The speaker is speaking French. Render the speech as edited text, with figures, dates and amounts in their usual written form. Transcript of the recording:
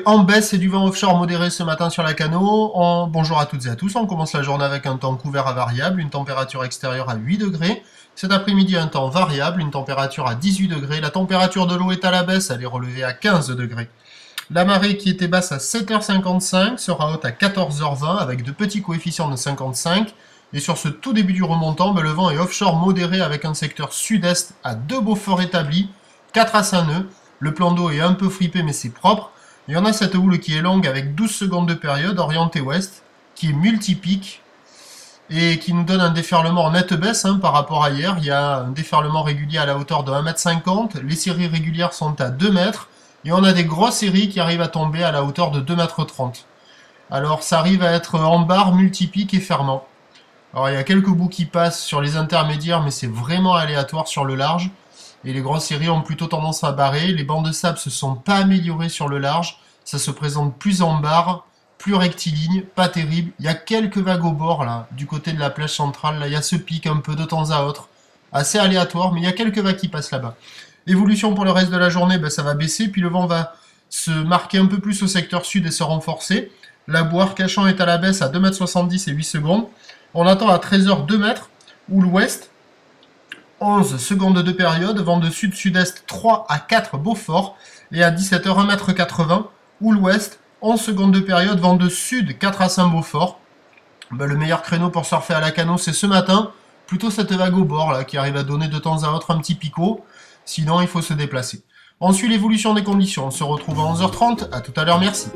en baisse et du vent offshore modéré ce matin sur la Cano. Bonjour à toutes et à tous, on commence la journée avec un temps couvert à variable, une température extérieure à 8 degrés. Cet après-midi, un temps variable, une température à 18 degrés. La température de l'eau est à la baisse, elle est relevée à 15 degrés. La marée qui était basse à 7h55 sera haute à 14h20 avec de petits coefficients de 55. Et sur ce tout début du remontant, le vent est offshore modéré avec un secteur sud-est à 2 Beaufort établi, 4 à Saint-Neu. Le plan d'eau est un peu fripé mais c'est propre. Et on a cette houle qui est longue avec 12 secondes de période, orientée ouest, qui est multipique et qui nous donne un déferlement en nette baisse par rapport à hier. Il y a un déferlement régulier à la hauteur de 1,50 m, les séries régulières sont à 2 mètres, et on a des grosses séries qui arrivent à tomber à la hauteur de 2,30 m. Alors ça arrive à être en barre, multipique et fermant. Alors il y a quelques bouts qui passent sur les intermédiaires, mais c'est vraiment aléatoire sur le large. Et les grosses séries ont plutôt tendance à barrer. Les bancs de sable se sont pas améliorés sur le large. Ça se présente plus en barre, plus rectiligne, pas terrible. Il y a quelques vagues au bord là, du côté de la plage centrale. Là, il y a ce pic un peu de temps à autre. Assez aléatoire, mais il y a quelques vagues qui passent là-bas. Évolution pour le reste de la journée, ça va baisser. Puis le vent va se marquer un peu plus au secteur sud et se renforcer. La Boire-Cachan est à la baisse à 2,70 m et 8 secondes. On attend à 13h 2 mètres, ou l'ouest. 11 secondes de période, vent de sud-sud-est 3 à 4 Beaufort, et à 17h 1,80 m, ou l'ouest, 11 secondes de période, vent de sud 4 à 5 Beaufort. Le meilleur créneau pour surfer à la Cano, c'est ce matin, plutôt cette vague au bord là, qui arrive à donner de temps à autre un petit picot, sinon il faut se déplacer. On suit l'évolution des conditions, on se retrouve à 11h30, à tout à l'heure, merci.